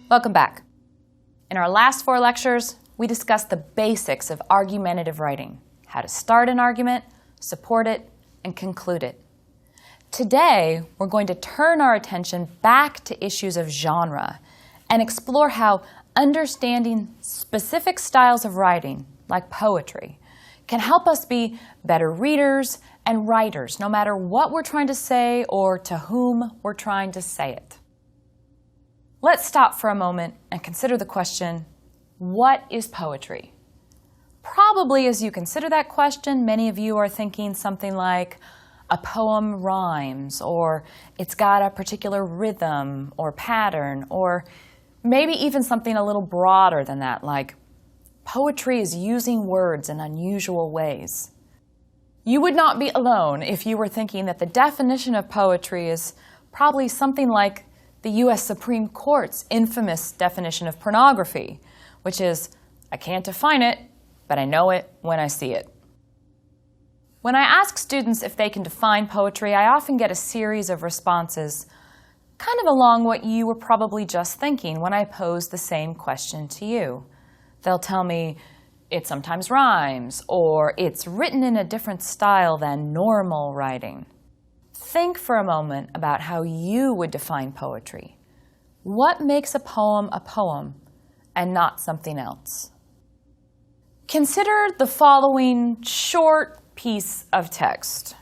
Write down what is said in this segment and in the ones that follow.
Welcome back. In our last 4 lectures, we discussed the basics of argumentative writing, how to start an argument, support it, and conclude it. Today, we're going to turn our attention back to issues of genre and explore how understanding specific styles of writing, like poetry, can help us be better readers and writers, no matter what we're trying to say or to whom we're trying to say it. Let's stop for a moment and consider the question, what is poetry? Probably as you consider that question, many of you are thinking something like a poem rhymes, or it's got a particular rhythm or pattern, or maybe even something a little broader than that, like poetry is using words in unusual ways. You would not be alone if you were thinking that the definition of poetry is probably something like the U.S. Supreme Court's infamous definition of pornography, which is, I can't define it, but I know it when I see it. When I ask students if they can define poetry, I often get a series of responses, kind of along what you were probably just thinking when I posed the same question to you. They'll tell me, it sometimes rhymes, or it's written in a different style than normal writing. Think for a moment about how you would define poetry. What makes a poem and not something else? Consider the following short piece of text.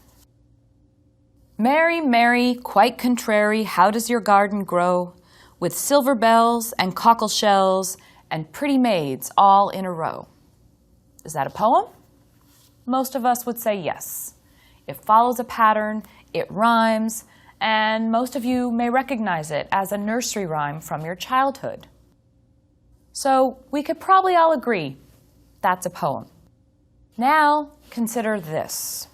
Mary, Mary, quite contrary, how does your garden grow? With silver bells and cockle shells and pretty maids all in a row. Is that a poem? Most of us would say yes. It follows a pattern, it rhymes, and most of you may recognize it as a nursery rhyme from your childhood. So we could probably all agree that's a poem. Now consider this.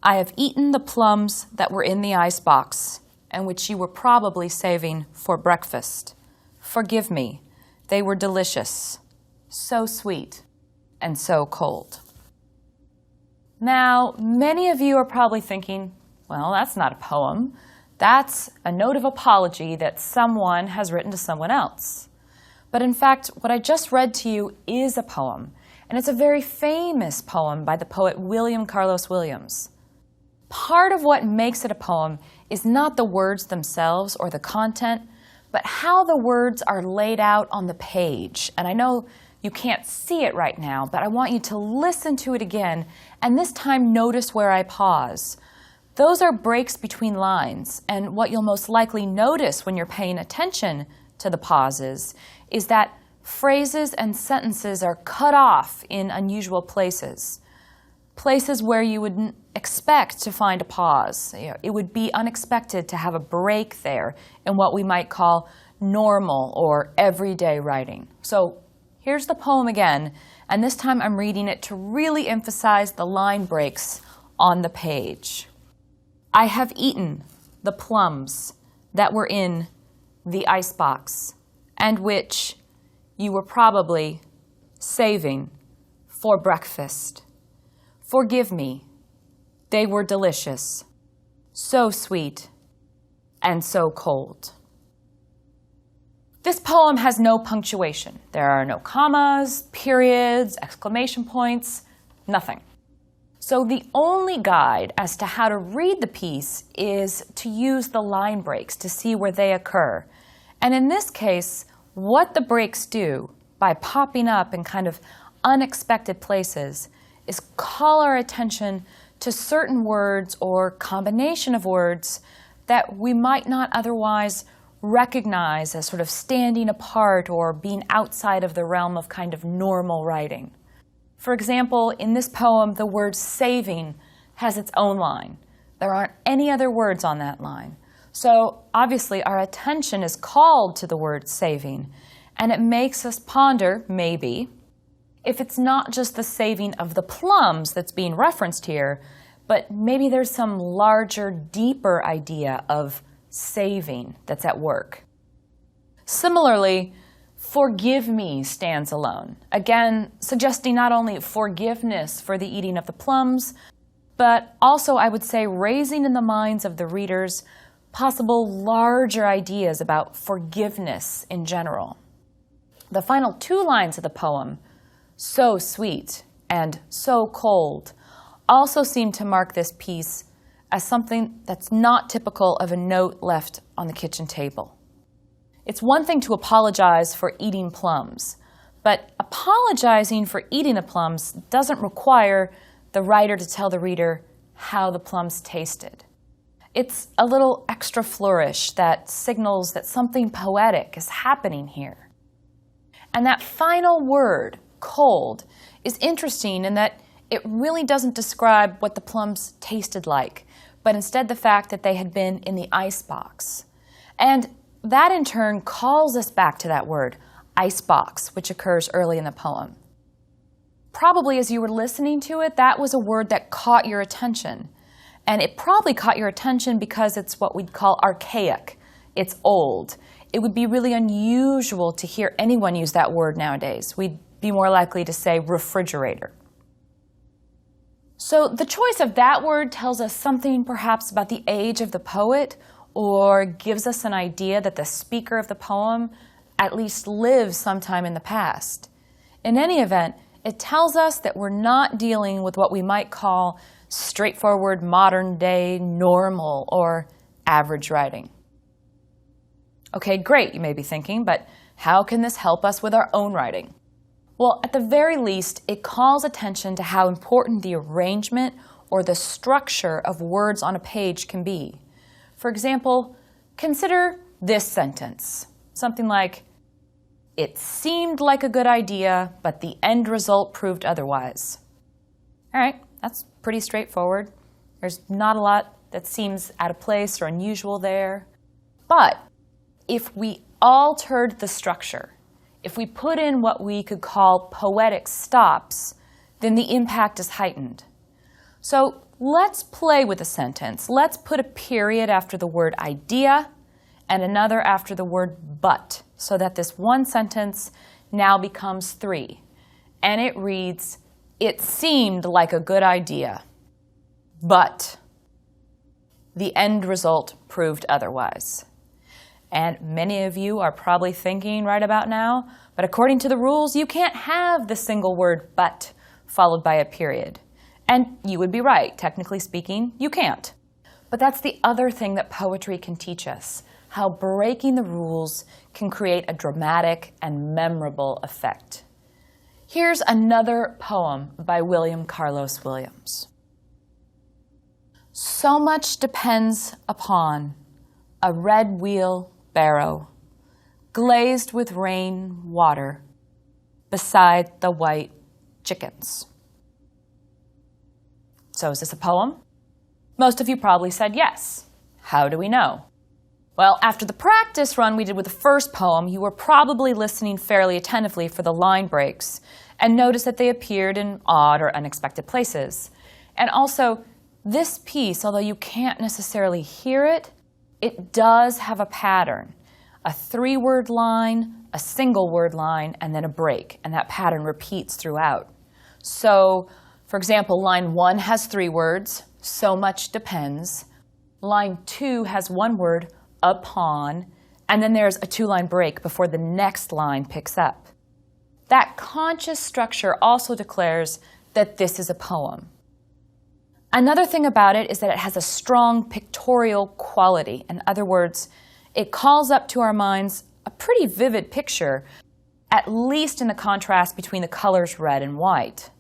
I have eaten the plums that were in the icebox and which you were probably saving for breakfast. Forgive me, they were delicious, so sweet and so cold. Now, many of you are probably thinking, well, that's not a poem. That's a note of apology that someone has written to someone else. But in fact, what I just read to you is a poem, and it's a very famous poem by the poet William Carlos Williams. Part of what makes it a poem is not the words themselves or the content, but how the words are laid out on the page. And I know you can't see it right now, but I want you to listen to it again, and this time notice where I pause. Those are breaks between lines, and what you'll most likely notice when you're paying attention to the pauses is that phrases and sentences are cut off in unusual places. Places where you wouldn't expect to find a pause. It would be unexpected to have a break there in what we might call normal or everyday writing. So here's the poem again, and this time I'm reading it to really emphasize the line breaks on the page. I have eaten the plums that were in the icebox and which you were probably saving for breakfast. Forgive me, they were delicious, so sweet and so cold. This poem has no punctuation. There are no commas, periods, exclamation points, nothing. So the only guide as to how to read the piece is to use the line breaks to see where they occur. And in this case, what the breaks do by popping up in kind of unexpected places is call our attention to certain words or combination of words that we might not otherwise recognize as sort of standing apart or being outside of the realm of kind of normal writing. For example, in this poem, the word saving has its own line. There aren't any other words on that line. So obviously our attention is called to the word saving, and it makes us ponder, maybe, if it's not just the saving of the plums that's being referenced here, but maybe there's some larger, deeper idea of saving that's at work. Similarly, forgive me stands alone, again suggesting not only forgiveness for the eating of the plums, but also, I would say, raising in the minds of the readers possible larger ideas about forgiveness in general. The final 2 lines of the poem, "so sweet" and "so cold," also seem to mark this piece as something that's not typical of a note left on the kitchen table. It's one thing to apologize for eating plums, but apologizing for eating the plums doesn't require the writer to tell the reader how the plums tasted. It's a little extra flourish that signals that something poetic is happening here. And that final word, cold, is interesting in that it really doesn't describe what the plums tasted like, but instead the fact that they had been in the icebox. And that in turn calls us back to that word, icebox, which occurs early in the poem. Probably as you were listening to it, that was a word that caught your attention. And it probably caught your attention because it's what we'd call archaic. It's old. It would be really unusual to hear anyone use that word nowadays. We'd be more likely to say refrigerator. So the choice of that word tells us something perhaps about the age of the poet, or gives us an idea that the speaker of the poem at least lived sometime in the past. In any event, it tells us that we're not dealing with what we might call straightforward, modern-day, normal, or average writing. Okay, great, you may be thinking, but how can this help us with our own writing? Well, at the very least, it calls attention to how important the arrangement or the structure of words on a page can be. For example, consider this sentence, something like, "It seemed like a good idea, but the end result proved otherwise." All right, that's pretty straightforward. There's not a lot that seems out of place or unusual there. But if we altered the structure, if we put in what we could call poetic stops, then the impact is heightened. So let's play with a sentence. Let's put a period after the word idea and another after the word but, so that this one sentence now becomes 3. And it reads, "It seemed like a good idea, but the end result proved otherwise." And many of you are probably thinking right about now, but according to the rules, you can't have the single word but followed by a period. And you would be right, technically speaking, you can't. But that's the other thing that poetry can teach us, how breaking the rules can create a dramatic and memorable effect. Here's another poem by William Carlos Williams. "So much depends upon a red wheel barrow, glazed with rain water, beside the white chickens." So is this a poem? Most of you probably said yes. How do we know? Well, after the practice run we did with the first poem, you were probably listening fairly attentively for the line breaks and noticed that they appeared in odd or unexpected places. And also, this piece, although you can't necessarily hear it, it does have a pattern. A 3-word line, a single word line, and then a break. And that pattern repeats throughout. So, for example, line 1 has 3 words, so much depends. Line 2 has 1 word, upon, and then there's a 2-line break before the next line picks up. That conscious structure also declares that this is a poem. Another thing about it is that it has a strong pictorial quality. In other words, it calls up to our minds a pretty vivid picture, at least in the contrast between the colors red and white.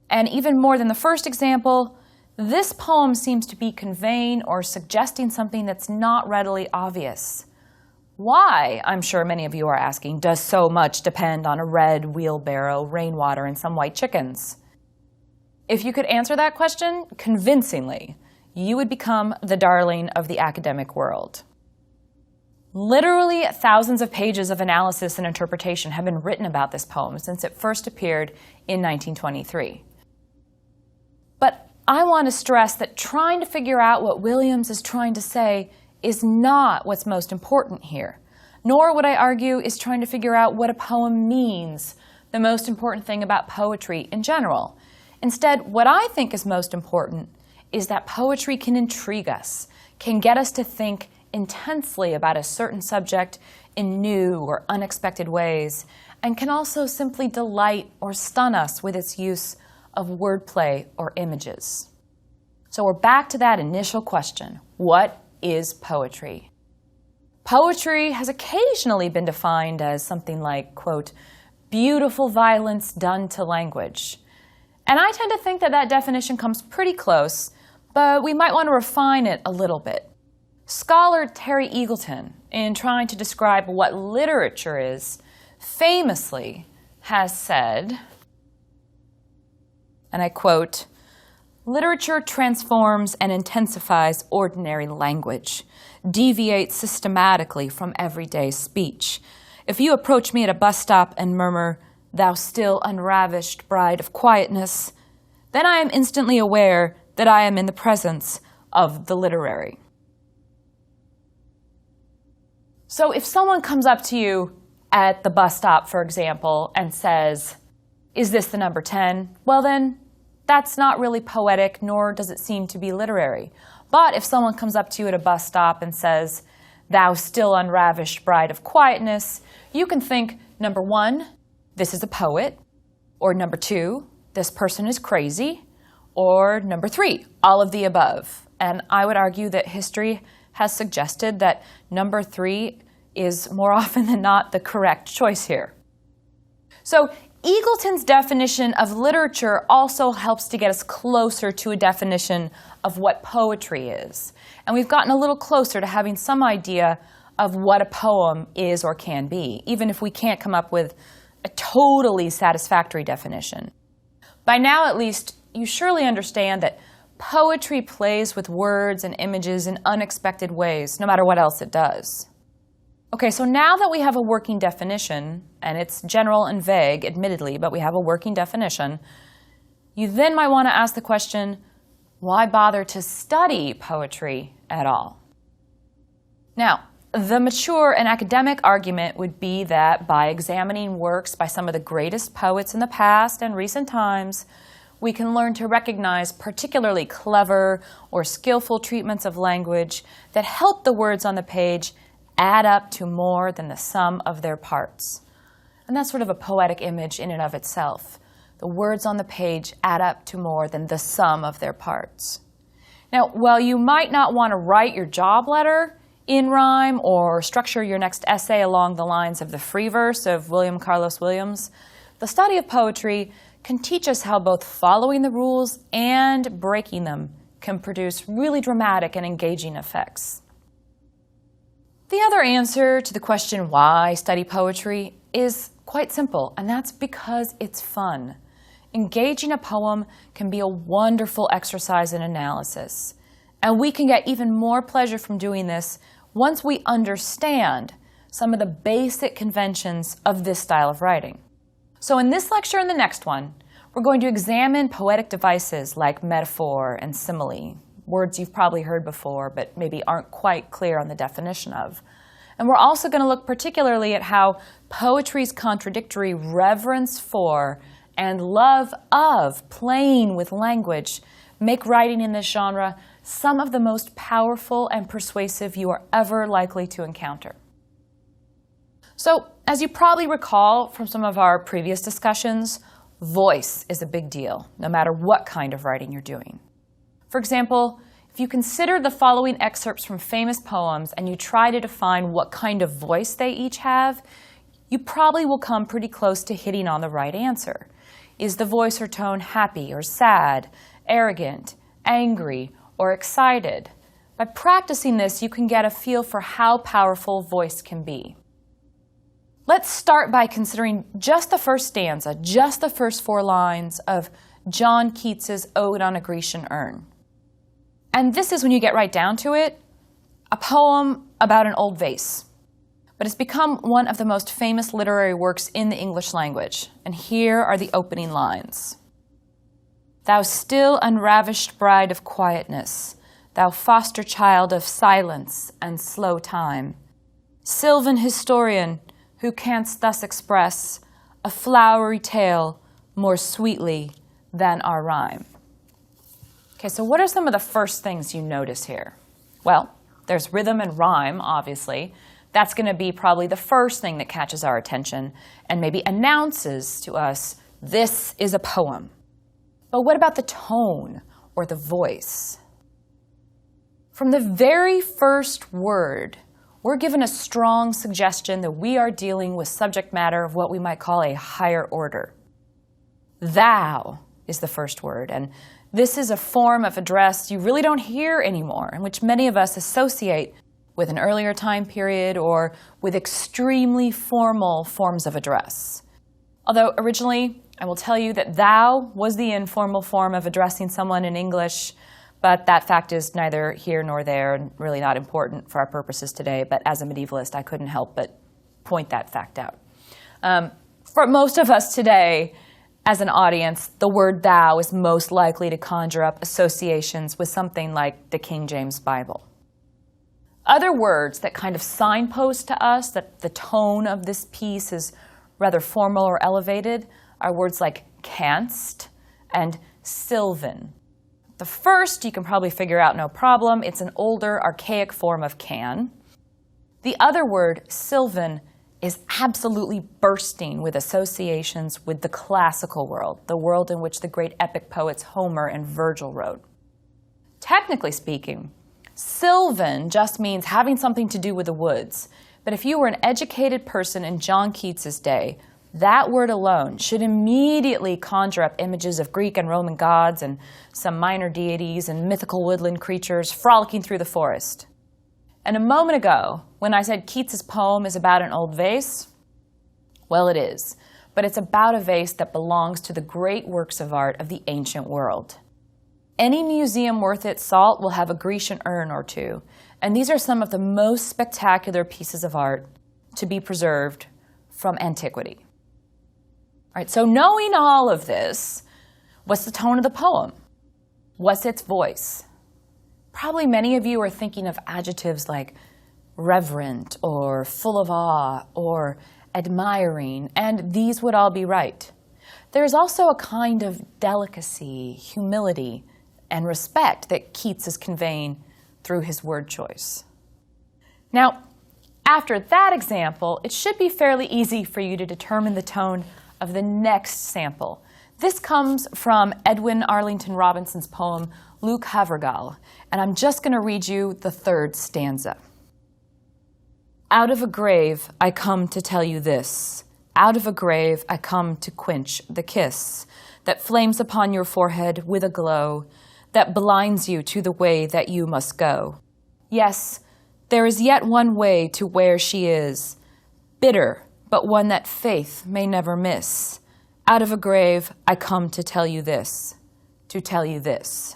And even more than the first example, this poem seems to be conveying or suggesting something that's not readily obvious. Why, I'm sure many of you are asking, does so much depend on a red wheelbarrow, rainwater, and some white chickens? If you could answer that question convincingly, you would become the darling of the academic world. Literally thousands of pages of analysis and interpretation have been written about this poem since it first appeared in 1923. But I want to stress that trying to figure out what Williams is trying to say is not what's most important here, nor would I argue is trying to figure out what a poem means, the most important thing about poetry in general. Instead, what I think is most important is that poetry can intrigue us, can get us to think intensely about a certain subject in new or unexpected ways, and can also simply delight or stun us with its use of wordplay or images. So we're back to that initial question: what is poetry? Poetry has occasionally been defined as something like, quote, beautiful violence done to language. And I tend to think that that definition comes pretty close, but we might want to refine it a little bit. Scholar Terry Eagleton, in trying to describe what literature is, famously has said, and I quote, literature transforms and intensifies ordinary language, deviates systematically from everyday speech. If you approach me at a bus stop and murmur, "Thou still unravished bride of quietness," then I am instantly aware that I am in the presence of the literary. So if someone comes up to you at the bus stop, for example, and says, "Is this the number 10?" Well then, that's not really poetic, nor does it seem to be literary. But if someone comes up to you at a bus stop and says, "Thou still unravished bride of quietness," you can think, number one, this is a poet, or number two, this person is crazy, or number three, all of the above. And I would argue that history has suggested that number three is more often than not the correct choice here. So Eagleton's definition of literature also helps to get us closer to a definition of what poetry is. And we've gotten a little closer to having some idea of what a poem is or can be, even if we can't come up with a totally satisfactory definition. By now, at least, you surely understand that poetry plays with words and images in unexpected ways, no matter what else it does. Okay, so now that we have a working definition, and it's general and vague, admittedly, but we have a working definition, you then might want to ask the question, why bother to study poetry at all? Now, the mature and academic argument would be that by examining works by some of the greatest poets in the past and recent times, we can learn to recognize particularly clever or skillful treatments of language that help the words on the page add up to more than the sum of their parts. And that's sort of a poetic image in and of itself. The words on the page add up to more than the sum of their parts. Now, while you might not want to write your job letter in rhyme or structure your next essay along the lines of the free verse of William Carlos Williams, the study of poetry can teach us how both following the rules and breaking them can produce really dramatic and engaging effects. The other answer to the question why study poetry is quite simple, and that's because it's fun. Engaging a poem can be a wonderful exercise in analysis, and we can get even more pleasure from doing this once we understand some of the basic conventions of this style of writing. So in this lecture and the next one, we're going to examine poetic devices like metaphor and simile, words you've probably heard before but maybe aren't quite clear on the definition of. And we're also going to look particularly at how poetry's contradictory reverence for and love of playing with language make writing in this genre some of the most powerful and persuasive you are ever likely to encounter. So, as you probably recall from some of our previous discussions, voice is a big deal, no matter what kind of writing you're doing. For example, if you consider the following excerpts from famous poems and you try to define what kind of voice they each have, you probably will come pretty close to hitting on the right answer. Is the voice or tone happy or sad, arrogant, angry, or excited? By practicing this, you can get a feel for how powerful voice can be. Let's start by considering just the first stanza, just the first 4 lines of John Keats's Ode on a Grecian Urn. And this is, when you get right down to it, a poem about an old vase. But it's become one of the most famous literary works in the English language. And here are the opening lines. Thou still unravished bride of quietness, thou foster child of silence and slow time, sylvan historian, who canst thus express a flowery tale more sweetly than our rhyme. Okay, so what are some of the first things you notice here? Well, There's rhythm and rhyme, obviously. That's going to be probably the first thing that catches our attention and maybe announces to us, this is a poem. But what about the tone or the voice? From the very first word, we're given a strong suggestion that we are dealing with subject matter of what we might call a higher order. Thou is the first word, and this is a form of address you really don't hear anymore, and which many of us associate with an earlier time period or with extremely formal forms of address. Although originally, I will tell you that thou was the informal form of addressing someone in English, but that fact is neither here nor there and really not important for our purposes today. But as a medievalist, I couldn't help but point that fact out. For most of us today, as an audience, the word thou is most likely to conjure up associations with something like the King James Bible. Other words that kind of signpost to us that the tone of this piece is rather formal or elevated are words like canst and sylvan. The first you can probably figure out no problem. It's an older, archaic form of can. The other word, sylvan, is absolutely bursting with associations with the classical world, the world in which the great epic poets Homer and Virgil wrote. Technically speaking, sylvan just means having something to do with the woods. But if you were an educated person in John Keats's day, that word alone should immediately conjure up images of Greek and Roman gods and some minor deities and mythical woodland creatures frolicking through the forest. And a moment ago, when I said Keats's poem is about an old vase, well, it is. But it's about a vase that belongs to the great works of art of the ancient world. Any museum worth its salt will have a Grecian urn or two, and these are some of the most spectacular pieces of art to be preserved from antiquity. All right, so knowing all of this, what's the tone of the poem? What's its voice? Probably many of you are thinking of adjectives like reverent or full of awe or admiring, and these would all be right. There's also a kind of delicacy, humility, and respect that Keats is conveying through his word choice. Now, after that example, it should be fairly easy for you to determine the tone of the next sample. This comes from Edwin Arlington Robinson's poem, Luke Havergal, and I'm just going to read you the third stanza. Out of a grave I come to tell you this. Out of a grave I come to quench the kiss that flames upon your forehead with a glow that blinds you to the way that you must go. Yes, there is yet one way to where she is, bitter, but one that faith may never miss. Out of a grave I come to tell you this, to tell you this.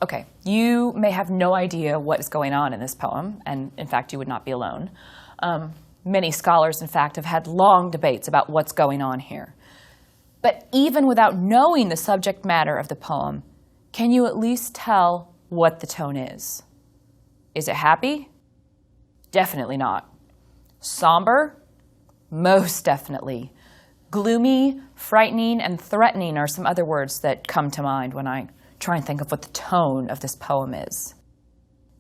Okay, you may have no idea what is going on in this poem, and in fact you would not be alone. Many scholars, in fact, have had long debates about what's going on here. But even without knowing the subject matter of the poem, can you at least tell what the tone is? Is it happy? Definitely not. Somber? Most definitely. Gloomy, frightening, and threatening are some other words that come to mind when I try and think of what the tone of this poem is.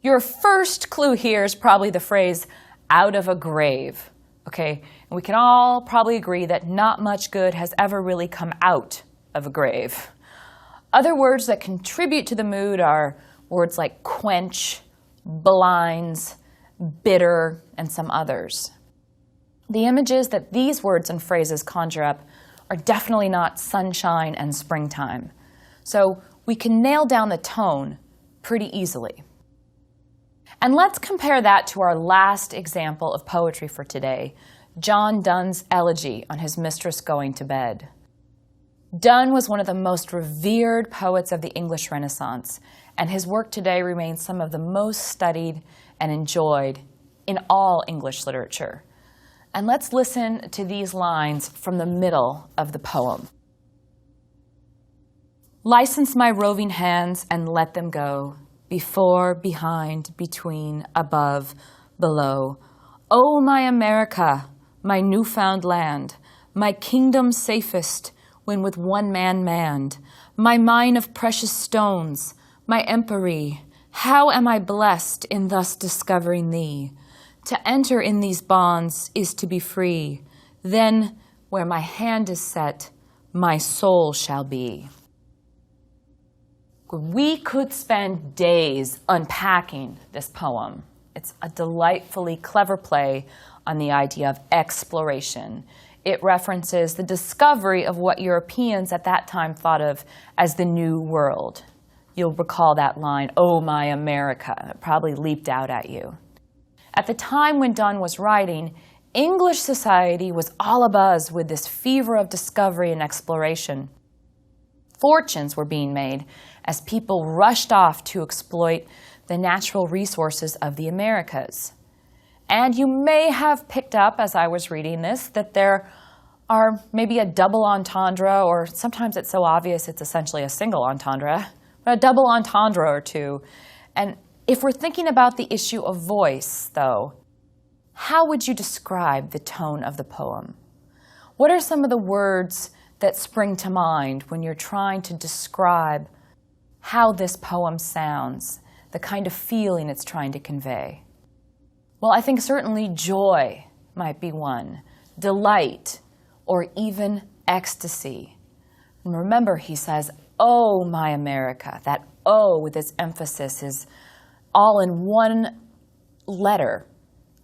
Your first clue here is probably the phrase, out of a grave. Okay, and we can all probably agree that not much good has ever really come out of a grave. Other words that contribute to the mood are words like quench, blinds, bitter, and some others. The images that these words and phrases conjure up are definitely not sunshine and springtime. So we can nail down the tone pretty easily. And let's compare that to our last example of poetry for today, John Donne's elegy on his mistress going to bed. Donne was one of the most revered poets of the English Renaissance, and his work today remains some of the most studied and enjoyed in all English literature. And let's listen to these lines from the middle of the poem. License my roving hands and let them go, before, behind, between, above, below. O my America, my newfound land, my kingdom safest when with one man manned, my mine of precious stones, my empery, How am I blessed in thus discovering thee? To enter in these bonds is to be free. Then, where my hand is set, my soul shall be. We could spend days unpacking this poem. It's a delightfully clever play on the idea of exploration. It references the discovery of what Europeans at that time thought of as the New World. You'll recall that line, "Oh, my America," that probably leaped out at you. At the time when Donne was writing, English society was all abuzz with this fever of discovery and exploration. Fortunes were being made as people rushed off to exploit the natural resources of the Americas. And you may have picked up, as I was reading this, that there are maybe a double entendre, or sometimes it's so obvious it's essentially a single entendre, but a double entendre or two. And if we're thinking about the issue of voice, though, how would you describe the tone of the poem? What are some of the words that spring to mind when you're trying to describe how this poem sounds, the kind of feeling it's trying to convey? Well, I think certainly joy might be one, delight, or even ecstasy. And remember, he says, "Oh, my America." That "oh" with its emphasis is all in one letter,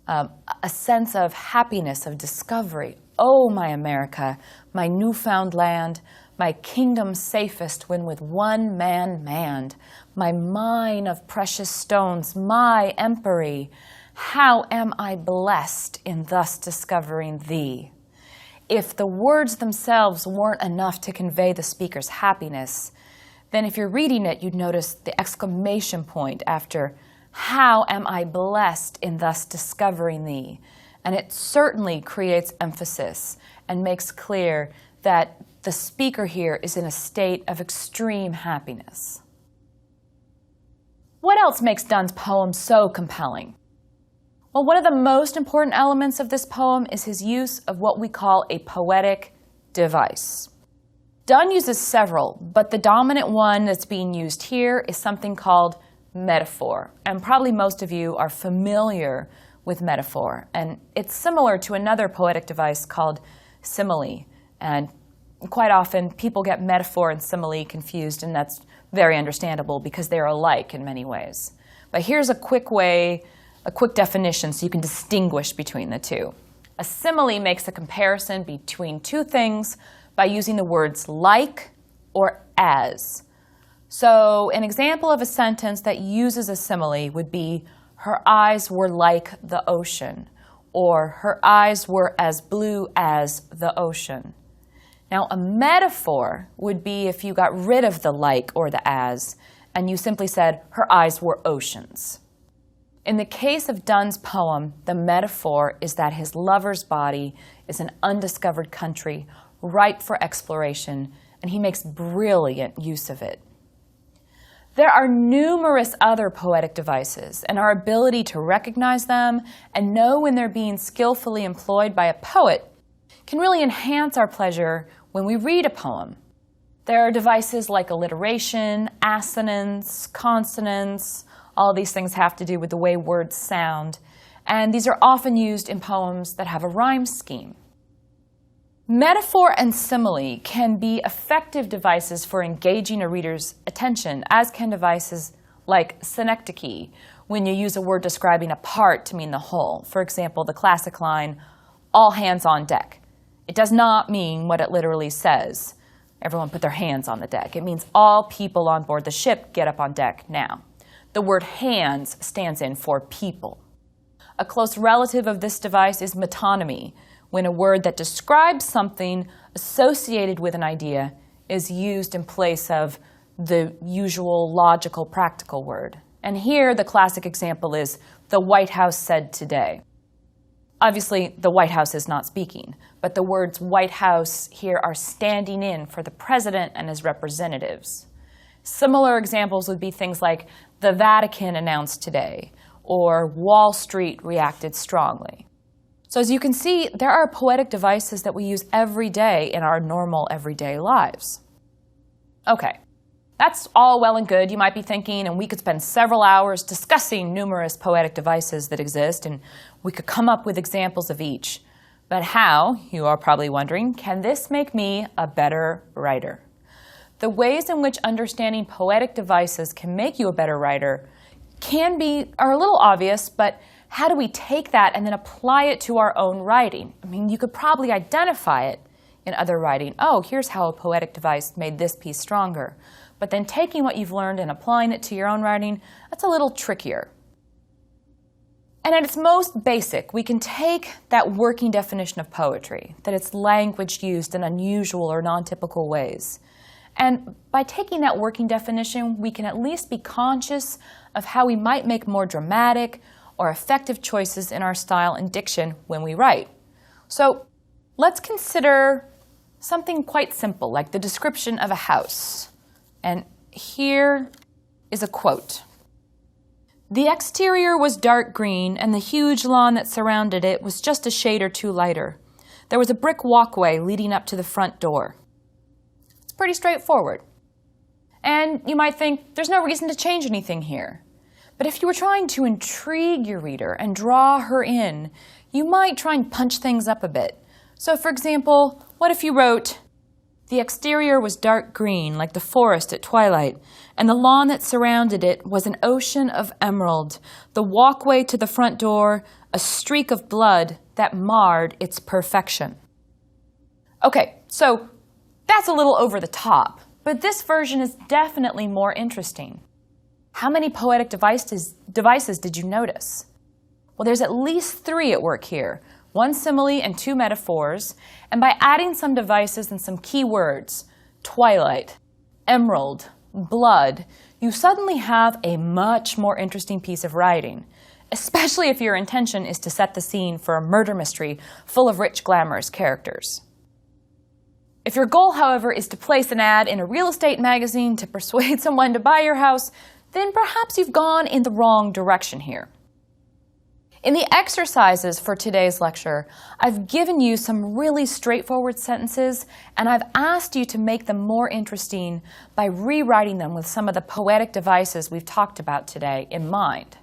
a sense of happiness, of discovery. "Oh, my America, my newfound land, my kingdom safest when with one man manned, my mine of precious stones, my empery, how am I blessed in thus discovering thee." If the words themselves weren't enough to convey the speaker's happiness, then if you're reading it, you'd notice the exclamation point after "how am I blessed in thus discovering thee." And it certainly creates emphasis and makes clear that the speaker here is in a state of extreme happiness. What else makes Donne's poem so compelling? Well, one of the most important elements of this poem is his use of what we call a poetic device. Donne uses several, but the dominant one that's being used here is something called metaphor. And probably most of you are familiar with metaphor. And it's similar to another poetic device called simile. And quite often people get metaphor and simile confused, and that's very understandable because they're alike in many ways. But here's a quick definition so you can distinguish between the two. A simile makes a comparison between two things by using the words like or as. So an example of a sentence that uses a simile would be, "Her eyes were like the ocean," or "her eyes were as blue as the ocean." Now, a metaphor would be if you got rid of the like or the as, and you simply said, "Her eyes were oceans." In the case of Donne's poem, the metaphor is that his lover's body is an undiscovered country ripe for exploration, and he makes brilliant use of it. There are numerous other poetic devices, and our ability to recognize them and know when they're being skillfully employed by a poet can really enhance our pleasure when we read a poem. There are devices like alliteration, assonance, consonance. All these things have to do with the way words sound, and these are often used in poems that have a rhyme scheme. Metaphor and simile can be effective devices for engaging a reader's attention, as can devices like synecdoche, when you use a word describing a part to mean the whole. For example, the classic line, "all hands on deck." It does not mean what it literally says. Everyone put their hands on the deck. It means all people on board the ship get up on deck now. The word hands stands in for people. A close relative of this device is metonymy, when a word that describes something associated with an idea is used in place of the usual logical, practical word. And here the classic example is, "The White House said today." Obviously, the White House is not speaking, but the words White House here are standing in for the president and his representatives. Similar examples would be things like, "The Vatican announced today," or "Wall Street reacted strongly." So as you can see, there are poetic devices that we use every day in our normal everyday lives. Okay, That's all well and good, you might be thinking, and we could spend several hours discussing numerous poetic devices that exist, and we could come up with examples of each. But how, you are probably wondering, can this make me a better writer? The ways in which understanding poetic devices can make you a better writer are a little obvious, but how do we take that and then apply it to our own writing? I mean, you could probably identify it in other writing. Oh, here's how a poetic device made this piece stronger. But then taking what you've learned and applying it to your own writing, that's a little trickier. And at its most basic, we can take that working definition of poetry, that it's language used in unusual or non-typical ways. And by taking that working definition, we can at least be conscious of how we might make more dramatic or effective choices in our style and diction when we write. So let's consider something quite simple, like the description of a house. And here is a quote. "The exterior was dark green, and the huge lawn that surrounded it was just a shade or two lighter. There was a brick walkway leading up to the front door." It's pretty straightforward. And you might think, there's no reason to change anything here. But if you were trying to intrigue your reader and draw her in, you might try and punch things up a bit. So for example, what if you wrote, "The exterior was dark green, like the forest at twilight, and the lawn that surrounded it was an ocean of emerald, the walkway to the front door, a streak of blood that marred its perfection." Okay, so that's a little over the top, but this version is definitely more interesting. How many poetic devices did you notice? Well, there's at least 3 at work here. 1 simile and 2 metaphors, and by adding some devices and some key words, twilight, emerald, blood, you suddenly have a much more interesting piece of writing, especially if your intention is to set the scene for a murder mystery full of rich, glamorous characters. If your goal, however, is to place an ad in a real estate magazine to persuade someone to buy your house, then perhaps you've gone in the wrong direction here. In the exercises for today's lecture, I've given you some really straightforward sentences, and I've asked you to make them more interesting by rewriting them with some of the poetic devices we've talked about today in mind.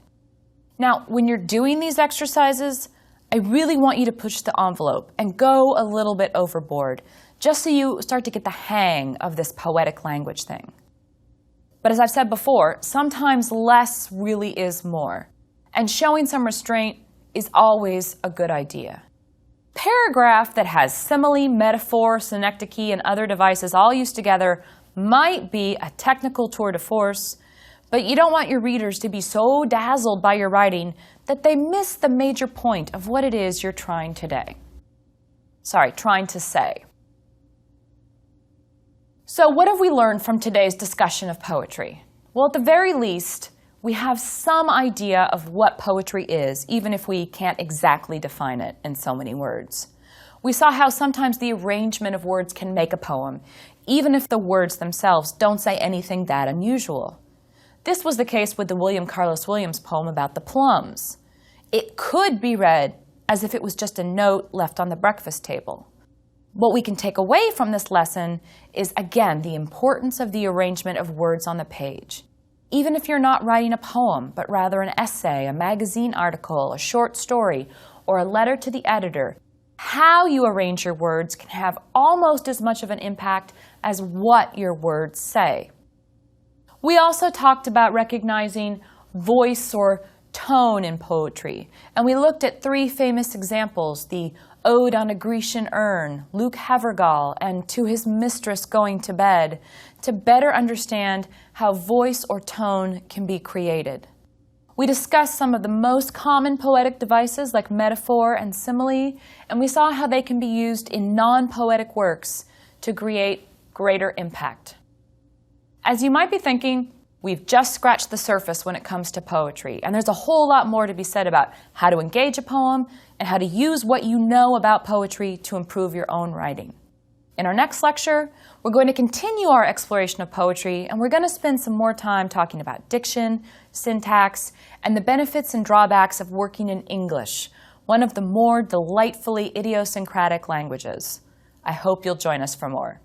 Now, when you're doing these exercises, I really want you to push the envelope and go a little bit overboard, just so you start to get the hang of this poetic language thing. But as I've said before, sometimes less really is more. And showing some restraint is always a good idea. Paragraph that has simile, metaphor, synecdoche, and other devices all used together might be a technical tour de force, but you don't want your readers to be so dazzled by your writing that they miss the major point of what it is you're trying to say. So what have we learned from today's discussion of poetry? Well, at the very least, we have some idea of what poetry is, even if we can't exactly define it in so many words. We saw how sometimes the arrangement of words can make a poem, even if the words themselves don't say anything that unusual. This was the case with the William Carlos Williams poem about the plums. It could be read as if it was just a note left on the breakfast table. What we can take away from this lesson is, again, the importance of the arrangement of words on the page. Even if you're not writing a poem, but rather an essay, a magazine article, a short story, or a letter to the editor, how you arrange your words can have almost as much of an impact as what your words say. We also talked about recognizing voice or tone in poetry, and we looked at 3 famous examples, the Ode on a Grecian Urn, Luke Havergal, and To His Mistress Going to Bed, to better understand how voice or tone can be created. We discussed some of the most common poetic devices like metaphor and simile, and we saw how they can be used in non-poetic works to create greater impact. As you might be thinking, we've just scratched the surface when it comes to poetry, and there's a whole lot more to be said about how to engage a poem and how to use what you know about poetry to improve your own writing. In our next lecture, we're going to continue our exploration of poetry, and we're going to spend some more time talking about diction, syntax, and the benefits and drawbacks of working in English, one of the more delightfully idiosyncratic languages. I hope you'll join us for more.